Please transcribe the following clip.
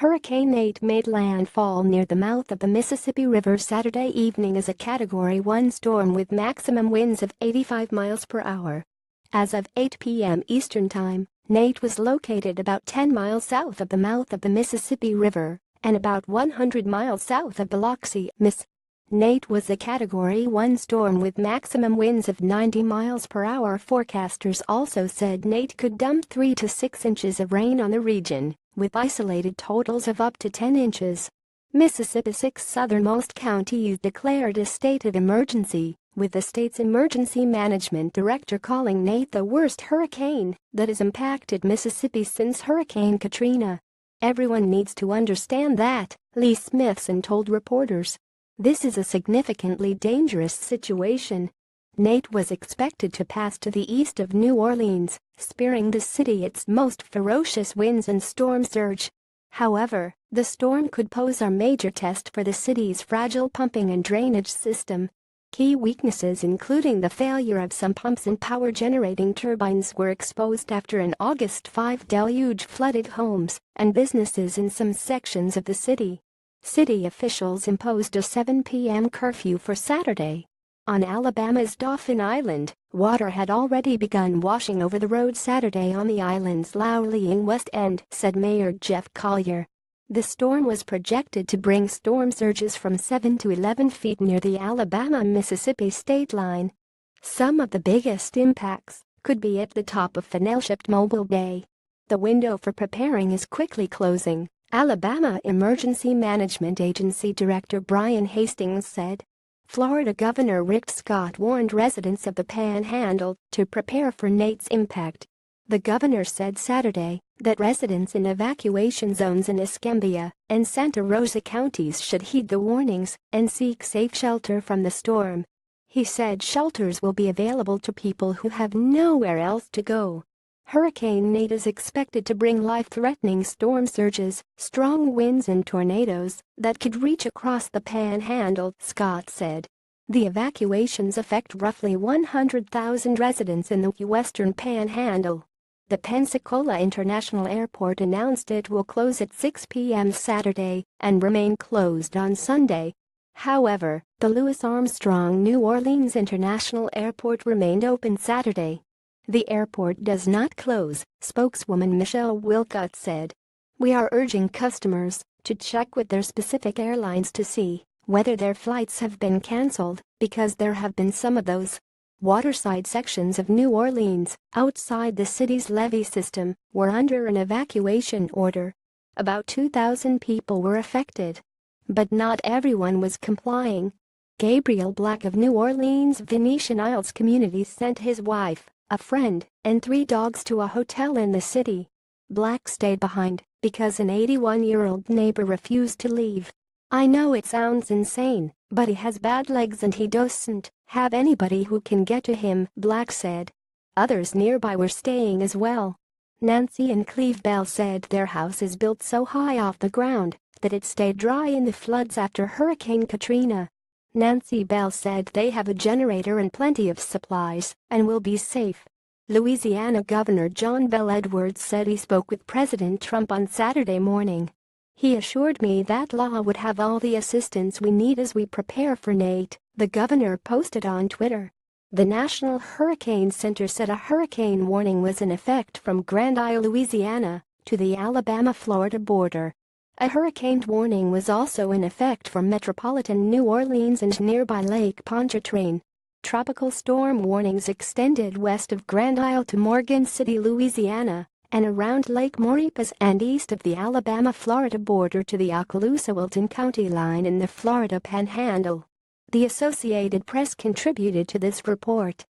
Hurricane Nate made landfall near the mouth of the Mississippi River Saturday evening as a Category 1 storm with maximum winds of 85 miles per hour. As of 8 p.m. Eastern Time, Nate was located about 10 miles south of the mouth of the Mississippi River and about 100 miles south of Biloxi, Miss. Nate was a Category 1 storm with maximum winds of 90 miles per hour. Forecasters also said Nate could dump 3 to 6 inches of rain on the region, with isolated totals of up to 10 inches. Mississippi's 6 southernmost counties declared a state of emergency, with the state's emergency management director calling Nate the worst hurricane that has impacted Mississippi since Hurricane Katrina. "Everyone needs to understand that," Lee Smithson told reporters. "This is a significantly dangerous situation." Nate was expected to pass to the east of New Orleans, sparing the city its most ferocious winds and storm surge. However, the storm could pose a major test for the city's fragile pumping and drainage system. Key weaknesses including the failure of some pumps and power generating turbines were exposed after an August 5 deluge flooded homes and businesses in some sections of the city. City officials imposed a 7 p.m. curfew for Saturday. On Alabama's Dauphin Island, water had already begun washing over the road Saturday on the island's low-lying west end, said Mayor Jeff Collier. The storm was projected to bring storm surges from 7 to 11 feet near the Alabama-Mississippi state line. Some of the biggest impacts could be at the top of Fennell-shaped Mobile Bay. "The window for preparing is quickly closing," Alabama Emergency Management Agency Director Brian Hastings said. Florida Governor Rick Scott warned residents of the Panhandle to prepare for Nate's impact. The governor said Saturday that residents in evacuation zones in Escambia and Santa Rosa counties should heed the warnings and seek safe shelter from the storm. He said shelters will be available to people who have nowhere else to go. Hurricane Nate is expected to bring life-threatening storm surges, strong winds and tornadoes that could reach across the Panhandle, Scott said. The evacuations affect roughly 100,000 residents in the western Panhandle. The Pensacola International Airport announced it will close at 6 p.m. Saturday and remain closed on Sunday. However, the Louis Armstrong New Orleans International Airport remained open Saturday. "The airport does not close," spokeswoman Michelle Wilcott said. "We are urging customers to check with their specific airlines to see whether their flights have been canceled, because there have been some of those." Waterside sections of New Orleans, outside the city's levee system, were under an evacuation order. About 2,000 people were affected. But not everyone was complying. Gabriel Black of New Orleans' Venetian Isles community sent his wife, a friend, and 3 dogs to a hotel in the city. Black stayed behind because an 81-year-old neighbor refused to leave. "I know it sounds insane, but he has bad legs and he doesn't have anybody who can get to him," Black said. Others nearby were staying as well. Nancy and Cleve Bell said their house is built so high off the ground that it stayed dry in the floods after Hurricane Katrina. Nancy Bell said they have a generator and plenty of supplies and will be safe. Louisiana Governor John Bel Edwards said he spoke with President Trump on Saturday morning. "He assured me that law would have all the assistance we need as we prepare for Nate," the governor posted on Twitter. The National Hurricane Center said a hurricane warning was in effect from Grand Isle, Louisiana, to the Alabama-Florida border. A hurricane warning was also in effect for metropolitan New Orleans and nearby Lake Pontchartrain. Tropical storm warnings extended west of Grand Isle to Morgan City, Louisiana, and around Lake Maurepas and east of the Alabama-Florida border to the Okaloosa-Wilton County line in the Florida Panhandle. The Associated Press contributed to this report.